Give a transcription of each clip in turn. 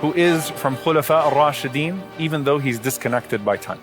who is from Khulafa ar-Rashidin, even though he's disconnected by time.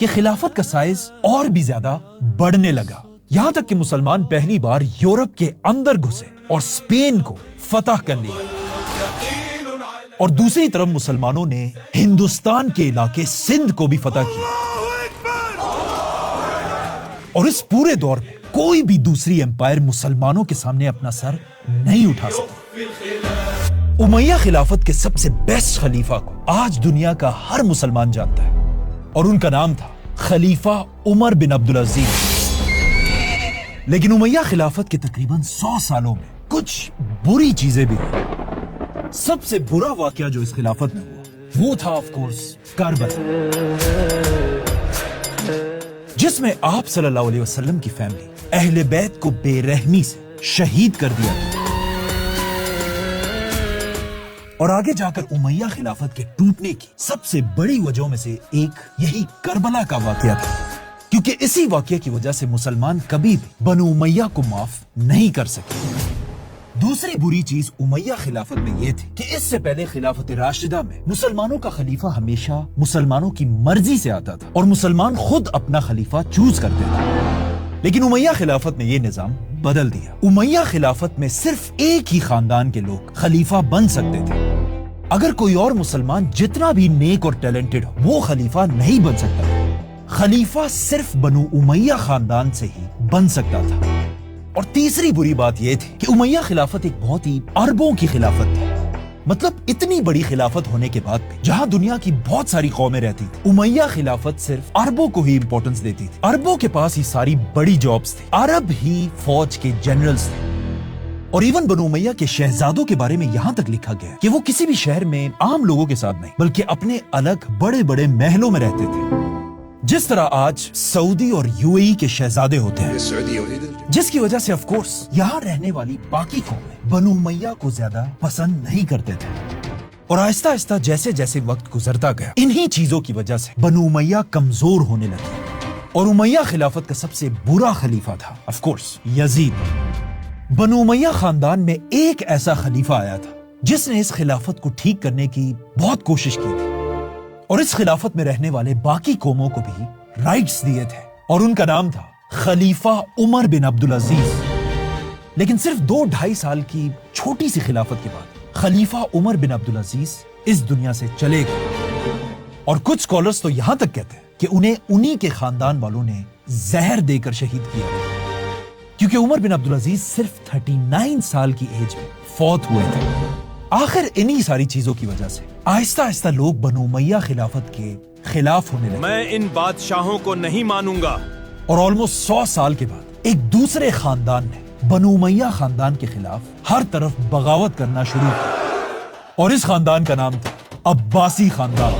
کہ خلافت کا size اور بھی زیادہ بڑھنے لگا، یہاں تک کہ مسلمان پہلی بار یورپ کے اندر گھسے اور اسپین کو فتح کر لیا، اور دوسری طرف مسلمانوں نے ہندوستان کے علاقے سندھ کو بھی فتح کیا، اور اس پورے دور میں کوئی بھی دوسری امپائر مسلمانوں کے سامنے اپنا سر نہیں اٹھا سکا۔ امیہ خلافت کے سب سے بیسٹ خلیفہ کو آج دنیا کا ہر مسلمان جانتا ہے، اور ان کا نام تھا خلیفہ عمر بن عبدالعزیز۔ لیکن امیہ خلافت کے تقریباً 100 سالوں میں کچھ بری چیزیں بھی ہوئی۔ سب سے برا واقعہ جو اس خلافت میں ہوا وہ تھا آف کورس کربلا، جس میں آپ صلی اللہ علیہ وسلم کی فیملی اہل بیت کو بے رحمی سے شہید کر دیا گیا، اور آگے جا کر امیہ خلافت کے ٹوٹنے کی سب سے بڑی وجہوں میں سے ایک یہی کربلا کا واقعہ تھا، کیونکہ اسی واقعے کی وجہ سے مسلمان کبھی بھی بنو امیہ کو معاف نہیں کر سکے۔ دوسری بری چیز امیہ خلافت میں یہ تھی کہ اس سے پہلے خلافت راشدہ میں مسلمانوں کا خلیفہ ہمیشہ مسلمانوں کی مرضی سے آتا تھا اور مسلمان خود اپنا خلیفہ چوز کرتے تھے، لیکن امیہ خلافت نے یہ نظام بدل دیا۔ امیہ خلافت میں صرف ایک ہی خاندان کے لوگ خلیفہ بن سکتے تھے، اگر کوئی اور مسلمان جتنا بھی نیک اور ٹیلنٹڈ ہو وہ خلیفہ نہیں بن سکتا تھا، خلیفہ صرف بنو امیہ خاندان سے ہی بن سکتا تھا۔ اور تیسری بری بات یہ تھی کہ امیہ خلافت ایک بہت ہی عربوں کی خلافت تھی، مطلب اتنی بڑی خلافت ہونے کے بعد بھی جہاں دنیا کی بہت ساری قومیں رہتی تھی، امیہ خلافت صرف عربوں کو ہی امپورٹنس دیتی تھی۔ عربوں کے پاس ہی ساری بڑی جابز تھی، عرب ہی فوج کے جنرلز تھے، اور ایون بنو امیہ کے شہزادوں کے بارے میں یہاں تک لکھا گیا کہ وہ کسی بھی شہر میں عام لوگوں کے ساتھ نہیں بلکہ اپنے الگ بڑے بڑے محلوں میں رہتے تھے، جس طرح آج سعودی اور یو اے ای کے شہزادے ہوتے ہیں، جس کی وجہ سے آف کورس یہاں رہنے والی باقی قومیں بنو امیہ کو زیادہ پسند نہیں کرتے تھے، اور آہستہ آہستہ جیسے جیسے وقت گزرتا گیا انہی چیزوں کی وجہ سے بنو امیہ کمزور ہونے لگے، اور امیہ خلافت کا سب سے برا خلیفہ تھا آف کورس یزید۔ بنو امیہ خاندان میں ایک ایسا خلیفہ آیا تھا جس نے اس خلافت کو ٹھیک کرنے کی بہت کوشش کی تھی، اور اس خلافت میں رہنے والے باقی قوموں کو بھی رائٹس دیے تھے، اور ان کا نام تھا خلیفہ عمر بن عبدالعزیز۔ لیکن صرف 2-2.5 سال کی چھوٹی سی خلافت کے بعد خلیفہ عمر بن عبدالعزیز اس دنیا سے چلے گئے، اور کچھ سکولرز تو یہاں تک کہتے ہیں کہ انہیں انہی کے خاندان والوں نے زہر دے کر شہید کیا، کیونکہ عمر بن عبدالعزیز صرف 39 سال کی ایج میں فوت ہوئے تھے۔ آخر انہی ساری چیزوں کی وجہ سے آہستہ آہستہ لوگ بنو امیہ خلافت کے خلاف ہونے لگے۔ میں ان بادشاہوں کو نہیں مانوں گا۔ اور آلموسٹ 100 سال کے بعد ایک دوسرے خاندان نے بنو امیہ خاندان کے خلاف ہر طرف بغاوت کرنا شروع کی، اور اس خاندان کا نام تھا عباسی خاندان۔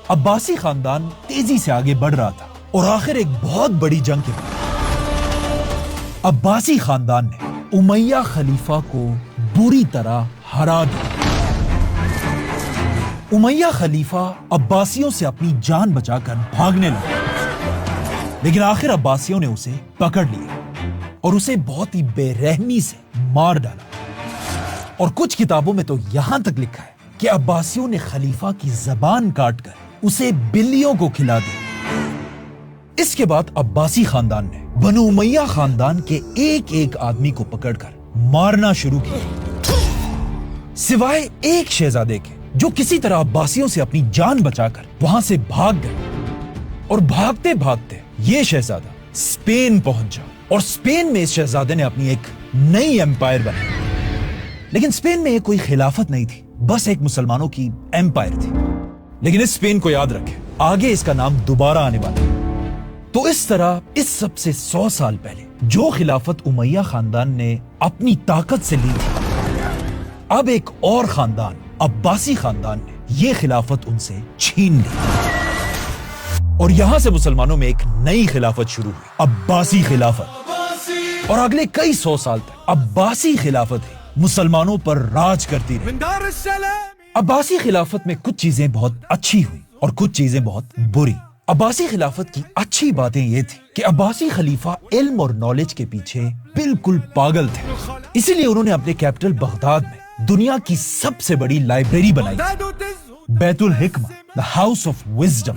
عباسی خاندان تیزی سے آگے بڑھ رہا تھا، اور آخر ایک بہت بڑی جنگ کے بعد عباسی خاندان نے امیہ خلیفہ کو بری طرح ہرا دیا۔ امیہ خلیفہ عباسیوں سے اپنی جان بچا کر بھاگنے لگا، لیکن آخر عباسیوں نے اسے پکڑ لیا اور اسے بہت ہی بے رحمی سے مار ڈالا، اور کچھ کتابوں میں تو یہاں تک لکھا ہے کہ عباسیوں نے خلیفہ کی زبان کاٹ کر اسے بلیوں کو کھلا دیا۔ اس کے بعد عباسی خاندان نے بنو امیہ خاندان کے ایک ایک آدمی کو پکڑ کر مارنا شروع کیا، سوائے ایک شہزادے کے جو کسی طرح عباسیوں سے اپنی جان بچا کر وہاں سے بھاگ گئے، اور بھاگتے بھاگتے یہ شہزادہ اسپین پہنچا، اور اسپین میں اس شہزادے نے اپنی ایک نئی امپائر بنائی۔ لیکن اسپین میں یہ کوئی خلافت نہیں تھی، بس ایک مسلمانوں کی امپائر تھی، لیکن اس اسپین کو یاد رکھیں آگے اس کا نام دوبارہ آنے والا ہے۔ تو اس طرح اس سب سے 100 سال پہلے جو خلافت امیہ خاندان نے اپنی طاقت سے لی تھی، اب ایک اور خاندان عباسی خاندان نے یہ خلافت ان سے چھین لی، اور یہاں سے مسلمانوں میں ایک نئی خلافت شروع ہوئی، عباسی خلافت، اور اگلے کئی 100 سال تک عباسی خلافت ہی مسلمانوں پر راج کرتی رہی۔ عباسی خلافت میں کچھ چیزیں بہت اچھی ہوئی اور کچھ چیزیں بہت بری۔ عباسی خلافت کی اچھی باتیں یہ تھی کہ عباسی خلیفہ علم اور نالج کے پیچھے بالکل پاگل تھے، اسی لیے انہوں نے اپنے کیپٹل بغداد میں دنیا کی سب سے بڑی لائبریری بنائی، بیت الحکمہ، the house of wisdom.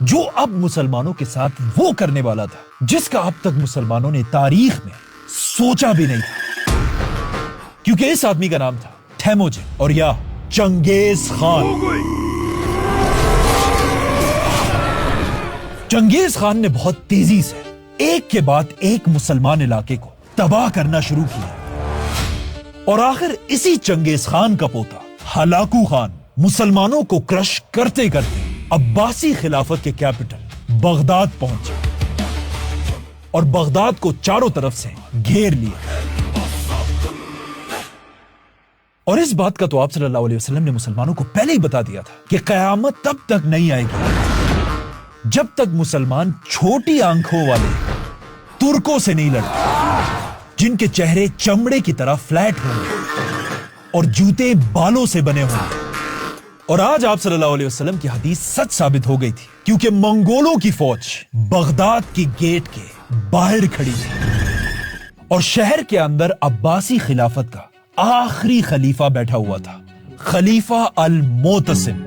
جو اب مسلمانوں کے ساتھ وہ کرنے والا تھا جس کا اب تک مسلمانوں نے تاریخ میں سوچا بھی نہیں تھا، کیونکہ اس آدمی کا نام تھا تیموجن اور یا چنگیز خان۔ چنگیز خان نے بہت تیزی سے ایک کے بعد ایک مسلمان علاقے کو تباہ کرنا شروع کیا، اور آخر اسی چنگیز خان کا پوتا ہلاکو خان مسلمانوں کو کرش کرتے کرتے عباسی خلافت کے کیپٹل بغداد پہنچا اور بغداد کو چاروں طرف سے گھیر لیا۔ اور اس بات کا تو آپ صلی اللہ علیہ وسلم نے مسلمانوں کو پہلے ہی بتا دیا تھا کہ قیامت تب تک نہیں آئے گی جب تک مسلمان چھوٹی آنکھوں والے ترکوں سے نہیں لڑتے جن کے چہرے چمڑے کی طرح فلیٹ ہوں گے اور جوتے بالوں سے بنے ہوں گے۔ اور آج آپ صلی اللہ علیہ وسلم کی حدیث سچ ثابت ہو گئی تھی، کیونکہ منگولوں کی فوج بغداد کی گیٹ کے باہر کھڑی تھی اور شہر کے اندر عباسی خلافت کا آخری خلیفہ بیٹھا ہوا تھا، خلیفہ المعتصم۔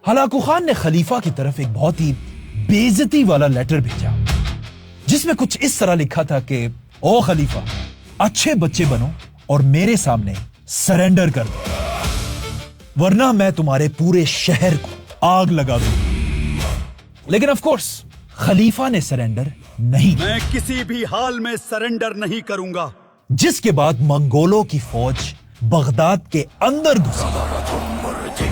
ہلاکو خان نے خلیفہ کی طرف ایک بہت ہی بے عزتی والا لیٹر بھیجا جس میں کچھ اس طرح لکھا تھا کہ او خلیفہ، اچھے بچے بنو اور میرے سامنے سرنڈر کر دو، ورنہ میں تمہارے پورے شہر کو آگ لگا دوں۔ لیکن آف کورس خلیفہ نے سرنڈر نہیں کیا، میں کسی بھی حال میں سرنڈر نہیں کروں گا۔ جس کے بعد منگولوں کی فوج بغداد کے اندر گھسی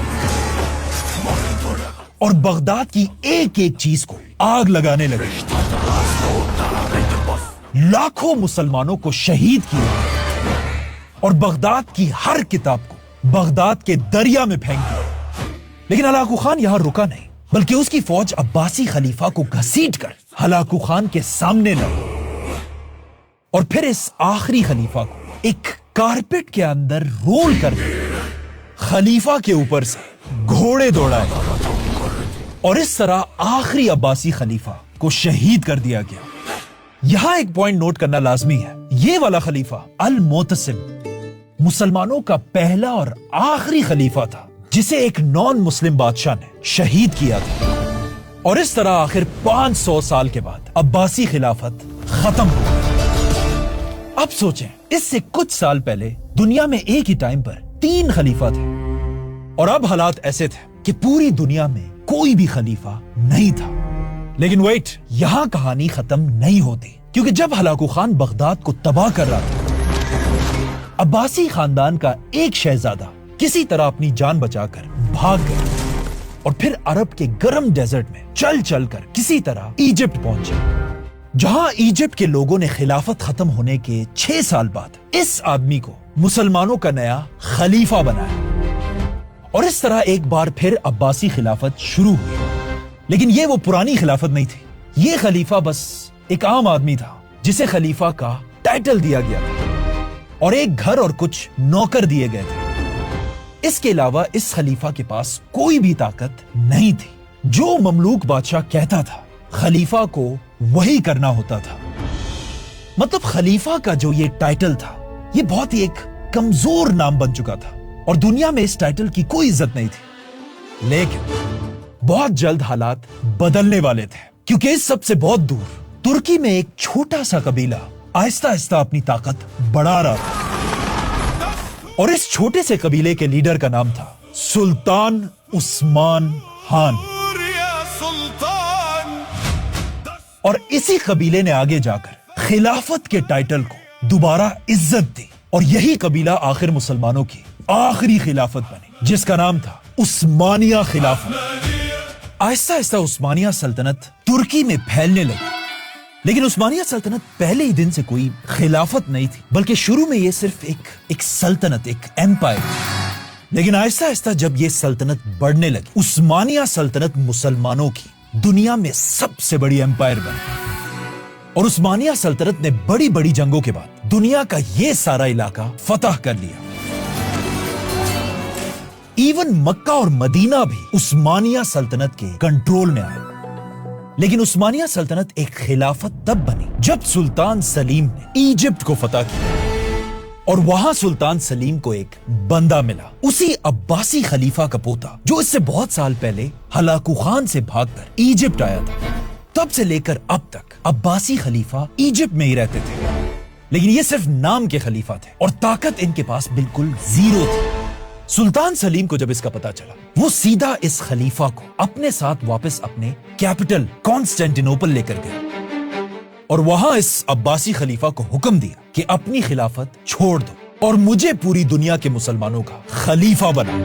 اور بغداد کی ایک ایک چیز کو آگ لگانے لگی، لاکھوں مسلمانوں کو شہید کیا اور بغداد کی ہر کتاب کو بغداد کے دریا میں پھینک دیا۔ لیکن ہلاکو خان یہاں رکا نہیں، بلکہ اس کی فوج عباسی خلیفہ کو گھسیٹ کر ہلاکو خان کے سامنے لائی اور پھر اس آخری خلیفہ کو ایک کارپٹ کے اندر رول کر کے خلیفہ کے اوپر سے گھوڑے دوڑائے اور اس طرح آخری عباسی خلیفہ کو شہید کر دیا گیا۔ یہاں ایک پوائنٹ نوٹ کرنا لازمی ہے، یہ والا خلیفہ المعتصم مسلمانوں کا پہلا اور آخری خلیفہ تھا جسے ایک نان مسلم بادشاہ نے شہید کیا تھا، اور اس طرح آخر 500 سال کے بعد عباسی خلافت ختم ہو گئی۔ اب سوچیں، اس سے کچھ سال پہلے دنیا میں ایک ہی ٹائم پر 3 خلیفہ تھے، اور اب حالات ایسے تھے کہ پوری دنیا میں کوئی بھی خلیفہ نہیں تھا۔ لیکن ویٹ، یہاں کہانی ختم نہیں ہوتی، کیونکہ جب ہلاکو خان بغداد کو تباہ کر رہا تھا، عباسی خاندان کا ایک شہزادہ کسی طرح اپنی جان بچا کر بھاگ گیا اور پھر عرب کے گرم ڈیزرٹ میں چل چل کر کسی طرح ایجپٹ پہنچے، جہاں ایجپٹ کے لوگوں نے خلافت ختم ہونے کے 6 سال بعد اس آدمی کو مسلمانوں کا نیا خلیفہ بنایا، اور اس طرح ایک بار پھر عباسی خلافت شروع ہوئی۔ لیکن یہ وہ پرانی خلافت نہیں تھی، یہ خلیفہ بس ایک عام آدمی تھا جسے خلیفہ کا ٹائٹل دیا گیا تھا اور ایک گھر اور کچھ نوکر دیے گئے تھے۔ اس کے علاوہ اس خلیفہ کے پاس کوئی بھی طاقت نہیں تھی، جو مملوک بادشاہ کہتا تھا خلیفہ کو وہی کرنا ہوتا تھا۔ مطلب خلیفہ کا جو یہ ٹائٹل تھا، یہ بہت ہی ایک کمزور نام بن چکا تھا اور دنیا میں اس ٹائٹل کی کوئی عزت نہیں تھی۔ لیکن بہت جلد حالات بدلنے والے تھے، کیونکہ اس سب سے بہت دور ترکی میں ایک چھوٹا سا قبیلہ آہستہ آہستہ اپنی طاقت بڑھا رہا تھا، اور اس چھوٹے سے قبیلے کے لیڈر کا نام تھا سلطان عثمان خان۔ اور اسی قبیلے نے آگے جا کر خلافت کے ٹائٹل کو دوبارہ عزت دی، اور یہی قبیلہ آخر مسلمانوں کی آخری خلافت بنی، جس کا نام تھا عثمانیہ خلافت۔ آہستہ آہستہ عثمانیہ سلطنت ترکی میں پھیلنے لگی، لیکن عثمانیہ سلطنت پہلے ہی دن سے کوئی خلافت نہیں تھی، بلکہ شروع میں یہ صرف ایک سلطنت، ایک ایمپائر تھی۔ لیکن آہستہ آہستہ جب یہ سلطنت بڑھنے لگی، عثمانیہ سلطنت مسلمانوں کی دنیا میں سب سے بڑی ایمپائر بنی، اور عثمانیہ سلطنت نے بڑی بڑی جنگوں کے بعد دنیا کا یہ سارا علاقہ فتح کر لیا۔ ایون مکہ اور مدینہ بھی عثمانیہ سلطنت کے کنٹرول میں آئے۔ لیکن عثمانیہ سلطنت ایک خلافت تب بنی جب سلطان سلیم نے ایجپٹ کو فتح کیا، اور وہاں سلطان سلیم کو ایک بندہ ملا, اسی عباسی خلیفہ کا پوتا جو اس سے بہت سال پہلے ہلاکو خان سے بھاگ کر ایجپٹ آیا تھا. تب سے لے کر اب تک عباسی خلیفہ ایجپٹ میں ہی رہتے تھے, لیکن یہ صرف نام کے خلیفہ تھے اور طاقت ان کے پاس بالکل زیرو تھی. سلطان سلیم کو جب اس کا پتا چلا, وہ سیدھا اس خلیفہ کو اپنے ساتھ واپس اپنے کیپٹل کانسٹینٹینوپل لے کر گئے اور وہاں اس عباسی خلیفہ کو حکم دیا کہ اپنی خلافت چھوڑ دو اور مجھے پوری دنیا کے مسلمانوں کا خلیفہ بنا.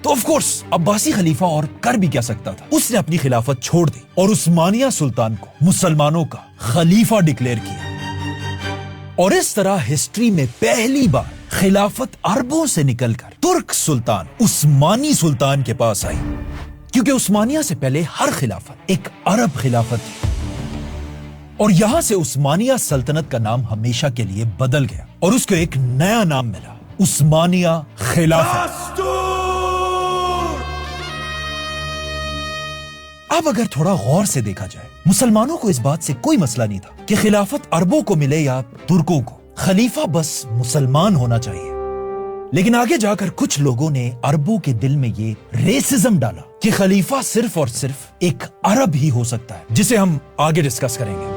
تو آف کورس عباسی خلیفہ اور کر بھی کیا سکتا تھا, اس نے اپنی خلافت چھوڑ دی اور عثمانیہ سلطان کو مسلمانوں کا خلیفہ ڈکلیئر کیا. اور اس طرح ہسٹری میں پہلی بار خلافت عربوں سے نکل کر ترک سلطان عثمانی سلطان کے پاس آئی, کیونکہ عثمانیہ سے پہلے ہر خلافت ایک عرب خلافت تھی. اور یہاں سے عثمانیہ سلطنت کا نام ہمیشہ کے لیے بدل گیا اور اس کو ایک نیا نام ملا, عثمانیہ خلافت. اب اگر تھوڑا غور سے دیکھا جائے, مسلمانوں کو اس بات سے کوئی مسئلہ نہیں تھا کہ خلافت عربوں کو ملے یا ترکوں کو, خلیفہ بس مسلمان ہونا چاہیے. لیکن آگے جا کر کچھ لوگوں نے عربوں کے دل میں یہ ریسزم ڈالا کہ خلیفہ صرف اور صرف ایک عرب ہی ہو سکتا ہے, جسے ہم آگے ڈسکس کریں گے.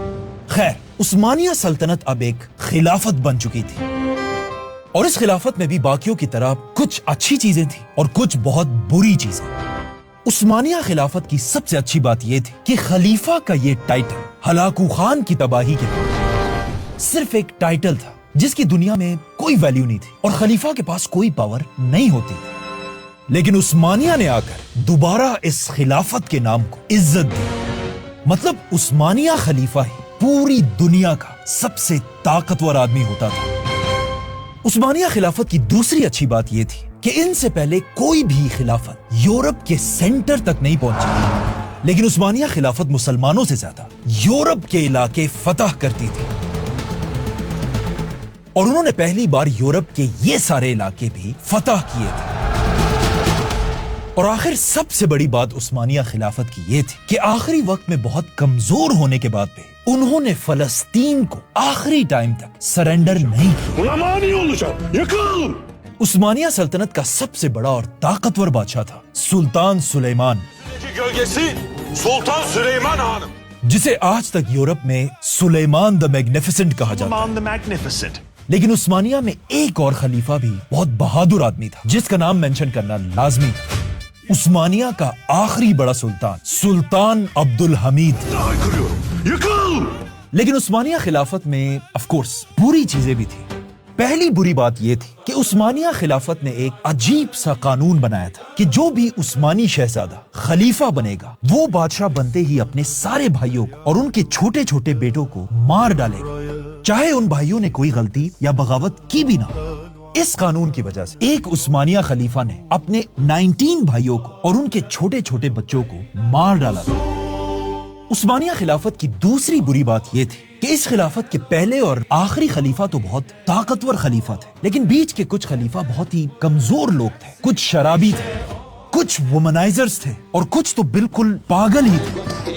خیر, عثمانیہ سلطنت اب ایک خلافت بن چکی تھی اور اس خلافت میں بھی باقیوں کی طرح کچھ اچھی چیزیں تھیں اور کچھ بہت بری چیزیں. عثمانیہ خلافت کی سب سے اچھی بات یہ تھی کہ خلیفہ کا یہ ٹائٹل ہلاکو خان کی تباہی کے بعد صرف ایک ٹائٹل تھا جس کی دنیا میں کوئی ویلیو نہیں تھی اور خلیفہ کے پاس کوئی پاور نہیں ہوتی تھی. لیکن عثمانیہ نے آ کر دوبارہ اس خلافت کے نام کو عزت دی. مطلب عثمانیہ خلیفہ ہی پوری دنیا کا سب سے طاقتور آدمی ہوتا تھا. عثمانیہ خلافت کی دوسری اچھی بات یہ تھی کہ ان سے پہلے کوئی بھی خلافت یورپ کے سینٹر تک نہیں پہنچی, لیکن عثمانیہ خلافت مسلمانوں سے زیادہ یورپ کے علاقے فتح کرتی تھی اور انہوں نے پہلی بار یورپ کے یہ سارے علاقے بھی فتح کیے تھے. اور آخر سب سے بڑی بات عثمانیہ خلافت کی یہ تھی کہ آخری وقت میں بہت کمزور ہونے کے بعد بھی انہوں نے فلسطین کو آخری ٹائم تک سرنڈر نہیں کیا. عثمانیہ سلطنت کا سب سے بڑا اور طاقتور بادشاہ تھا سلطان سلیمان, جسے آج تک یورپ میں سلیمان دا میگنیفیسنٹ کہا جاتا ہے. لیکن عثمانیہ میں ایک اور خلیفہ بھی بہت بہادر آدمی تھا جس کا نام مینشن کرنا لازمی تھا. عثمانیہ کا آخری بڑا سلطان سلطان عبد الحمید. لیکن عثمانیہ خلافت میں آف کورس بری چیزیں بھی تھیں. پہلی بری بات یہ تھی کہ عثمانیہ خلافت نے ایک عجیب سا قانون بنایا تھا کہ جو بھی عثمانی شہزادہ خلیفہ بنے گا وہ بادشاہ بنتے ہی اپنے سارے بھائیوں کو اور ان کے چھوٹے چھوٹے بیٹوں کو مار ڈالے گا, چاہے ان بھائیوں نے کوئی غلطی یا بغاوت کی بھی نہ. اس قانون کی وجہ سے ایک عثمانیہ خلیفہ نے اپنے 19 بھائیوں کو اور ان کے چھوٹے چھوٹے بچوں کو مار ڈالا تھا. عثمانیہ خلافت کی دوسری بری بات یہ تھی کہ اس خلافت کے پہلے اور آخری خلیفہ تو بہت طاقتور خلیفہ تھے, لیکن بیچ کے کچھ خلیفہ بہت ہی کمزور لوگ تھے. کچھ شرابی تھے, کچھ وومنائزرز تھے اور کچھ تو بالکل پاگل ہی تھے.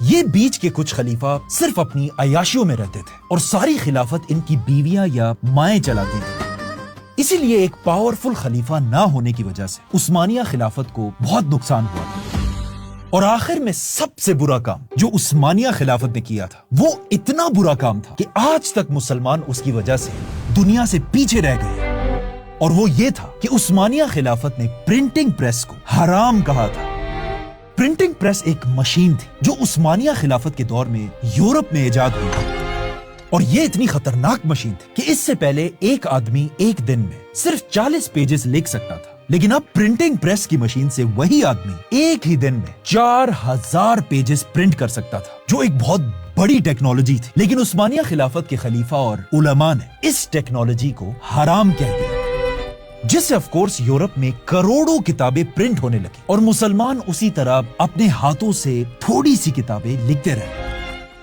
یہ بیچ کے کچھ خلیفہ صرف اپنی عیاشیوں میں رہتے تھے اور ساری خلافت ان کی بیویاں یا مائیں چلاتی تھی. اسی لیے ایک پاورفل خلیفہ نہ ہونے کی وجہ سے عثمانیہ خلافت کو بہت نقصان ہوا تھا. اور آخر میں سب سے برا کام جو عثمانیہ خلافت نے کیا تھا وہ اتنا برا کام تھا کہ آج تک مسلمان اس کی وجہ سے دنیا سے پیچھے رہ گئے, اور وہ یہ تھا کہ عثمانیہ خلافت نے پرنٹنگ پریس کو حرام کہا تھا. پرنٹنگ پریس ایک مشین تھی جو عثمانیہ خلافت کے دور میں یورپ میں ایجاد ہوئی, اور یہ اتنی خطرناک مشین تھی کہ اس سے پہلے ایک آدمی ایک دن میں صرف 40 پیجز لکھ سکتا تھا, لیکن اب پرنٹنگ پریس کی مشین سے وہی آدمی ایک ہی دن میں 4000 پیجز پرنٹ کر سکتا تھا, جو ایک بہت بڑی ٹیکنالوجی تھی. لیکن عثمانیہ خلافت کے خلیفہ اور علماء نے اس ٹیکنالوجی کو حرام کہہ دیا, جس سے آف کورس یورپ میں کروڑوں کتابیں پرنٹ ہونے لگی اور مسلمان اسی طرح اپنے ہاتھوں سے تھوڑی سی کتابیں لکھتے رہے.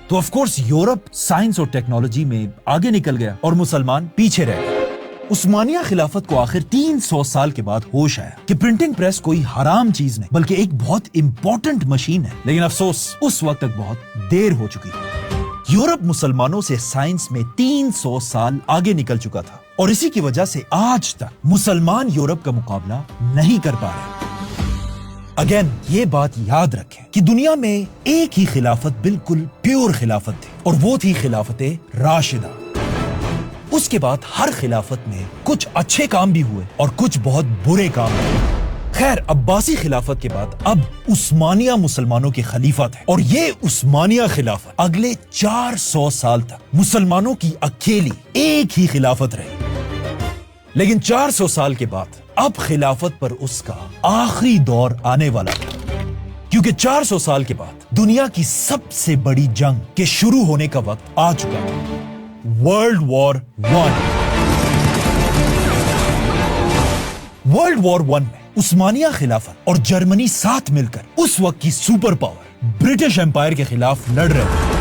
تو آف کورس یورپ سائنس اور ٹیکنالوجی میں آگے نکل گیا اور مسلمان پیچھے رہ گئے. عثمانیہ خلافت کو آخر 300 سال کے بعد ہوش آیا کہ پرنٹنگ پریس کوئی حرام چیز نہیں بلکہ ایک بہت امپورٹنٹ مشین ہے, لیکن افسوس اس وقت تک بہت دیر ہو چکی تھی. یورپ مسلمانوں سے سائنس میں 300 سال آگے نکل چکا تھا اور اسی کی وجہ سے آج تک مسلمان یورپ کا مقابلہ نہیں کر پا رہے۔ اگین یہ بات یاد رکھیں کہ دنیا میں ایک ہی خلافت بالکل پیور خلافت تھی، اور وہ تھی خلافت راشدہ۔ اس کے بعد ہر خلافت میں کچھ اچھے کام بھی ہوئے اور کچھ بہت برے کام ہوئے۔ خیر، عباسی خلافت کے بعد اب عثمانیہ مسلمانوں کے خلیفہ تھے، اور یہ عثمانیہ خلافت اگلے 400 سال تک مسلمانوں کی اکیلی ایک ہی خلافت رہی۔ لیکن 400 سال کے بعد اب خلافت پر اس کا آخری دور آنے والا ہے، کیونکہ 400 سال کے بعد دنیا کی سب سے بڑی جنگ کے شروع ہونے کا وقت آ چکا ہے، ورلڈ وار 1۔ ورلڈ وار 1 میں عثمانیہ خلافت اور جرمنی ساتھ مل کر اس وقت کی سپر پاور برٹش امپائر کے خلاف لڑ رہے تھے،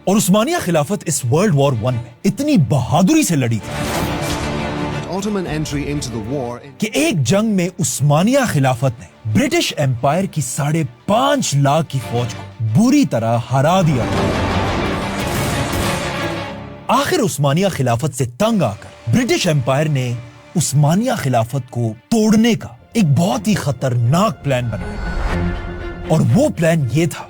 اور عثمانیہ خلافت اس ورلڈ وار 1 میں اتنی بہادری سے لڑی تھی Ottoman entry into the war کہ ایک جنگ میں عثمانیہ خلافت نے برٹش امپائر کی 5.5 لاکھ کی فوج کو بری طرح ہرا دیا۔ آخر عثمانیہ خلافت سے تنگ آ کر برٹش امپائر نے عثمانیہ خلافت کو توڑنے کا ایک بہت ہی خطرناک پلان بنایا، اور وہ پلان یہ تھا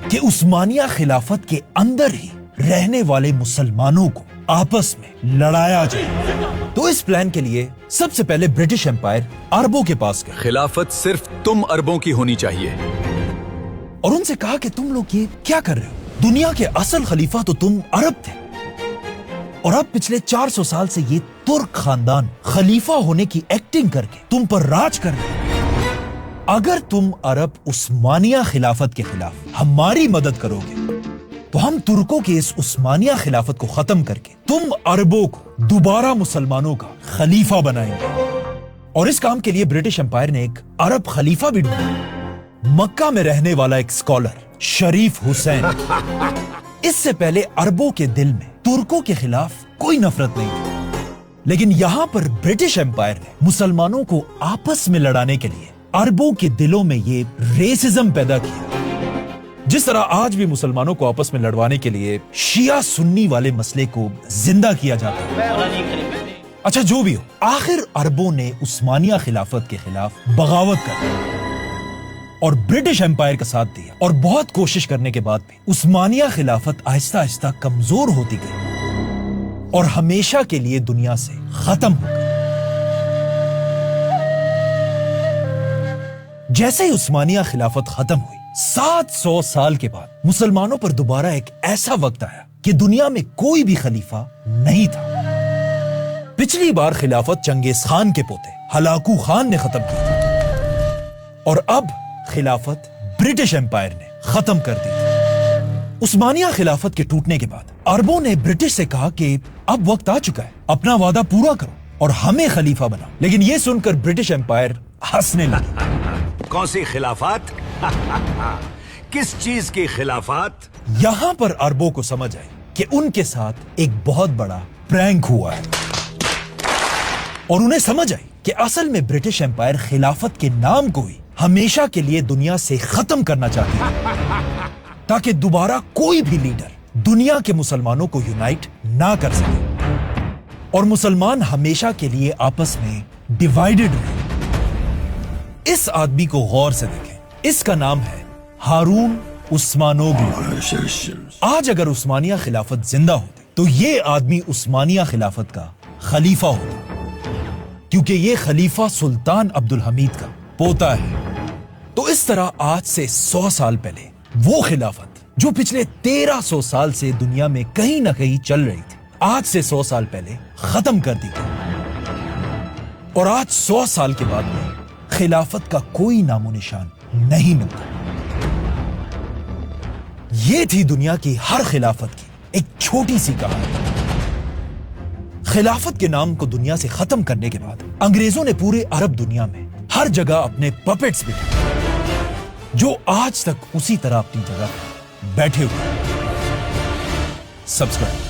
کہ عثمانیہ خلافت کے اندر ہی رہنے والے مسلمانوں کو آپس میں لڑایا جائے۔ تو اس پلان کے لیے سب سے پہلے برٹش امپائر عربوں کے پاس گئے، خلافت صرف تم عربوں کی ہونی چاہیے، اور ان سے کہا کہ تم لوگ یہ کیا کر رہے ہو؟ دنیا کے اصل خلیفہ تو تم عرب تھے، اور اب پچھلے 400 سال سے یہ ترک خاندان خلیفہ ہونے کی ایکٹنگ کر کے تم پر راج کر رہے ہیں۔ اگر تم عرب عثمانیہ خلافت کے خلاف ہماری مدد کرو گے تو ہم ترکوں کے اس عثمانیہ خلافت کو ختم کر کے تم عربوں کو دوبارہ مسلمانوں کا خلیفہ بنائیں گے۔ اور اس کام کے لیے برٹش امپائر نے ایک عرب خلیفہ بھی ڈھونڈا، مکہ میں رہنے والا ایک اسکالر شریف حسین۔ اس سے پہلے عربوں کے دل میں ترکوں کے خلاف کوئی نفرت نہیں تھی، لیکن یہاں پر برٹش امپائر نے مسلمانوں کو آپس میں لڑانے کے لیے عربوں کے دلوں میں یہ ریسزم پیدا کیا، جس طرح آج بھی مسلمانوں کو آپس میں لڑوانے کے لیے شیعہ سنی والے مسئلے کو زندہ کیا جاتا ہے۔ اچھا، جو بھی ہو، آخر عربوں نے عثمانیہ خلافت کے خلاف بغاوت کر اور برٹش امپائر کا ساتھ دیا، اور بہت کوشش کرنے کے بعد بھی عثمانیہ خلافت آہستہ آہستہ کمزور ہوتی گئی اور ہمیشہ کے لیے دنیا سے ختم ہو گئی۔ جیسے ہی عثمانیہ خلافت ختم ہوئی، 700 سال کے بعد مسلمانوں پر دوبارہ ایک ایسا وقت آیا کہ دنیا میں کوئی بھی خلیفہ نہیں تھا۔ پچھلی بار خلافت چنگیز خان کے پوتے ہلاکو خان نے ختم کی تھی، اور اب خلافت برٹش امپائر نے ختم کر دی تھی۔ عثمانیہ خلافت کے ٹوٹنے کے بعد عربوں نے برٹش سے کہا کہ اب وقت آ چکا ہے، اپنا وعدہ پورا کرو اور ہمیں خلیفہ بناؤ۔ لیکن یہ سن کر برٹش امپائر ہنسنے لگے۔ کون سی خلافات؟ کس چیز کی خلافات؟ یہاں پر عربوں کو سمجھ آئی کہ ان کے ساتھ ایک بہت بڑا پرینک ہوا ہے، اور انہیں سمجھ آئی کہ اصل میں برٹش امپائر خلافت کے نام کو ہی ہمیشہ کے لیے دنیا سے ختم کرنا چاہتی ہے، تاکہ دوبارہ کوئی بھی لیڈر دنیا کے مسلمانوں کو یونائٹ نہ کر سکے، اور مسلمان ہمیشہ کے لیے آپس میں ڈیوائیڈڈ رہے۔ اس آدمی کو غور سے دیکھیں، اس کا نام ہے ہارون عثمانوگلو۔ آج اگر عثمانیہ خلافت زندہ ہوتی تو یہ آدمی عثمانیہ خلافت کا خلیفہ ہوتا، کیونکہ یہ خلیفہ سلطان عبدالحمید کا پوتا ہے۔ تو اس طرح آج سے 100 سال پہلے وہ خلافت جو پچھلے 1300 سال سے دنیا میں کہیں نہ کہیں چل رہی تھی، آج سے 100 سال پہلے ختم کر دی گئی، اور آج 100 سال کے بعد میں خلافت کا کوئی نام و نشان نہیں ملتا۔ یہ تھی دنیا کی ہر خلافت کی ایک چھوٹی سی کہانی۔ خلافت کے نام کو دنیا سے ختم کرنے کے بعد انگریزوں نے پورے عرب دنیا میں ہر جگہ اپنے پپٹس بٹھائے، جو آج تک اسی طرح اپنی جگہ بیٹھے ہوئے۔ سبسکرائب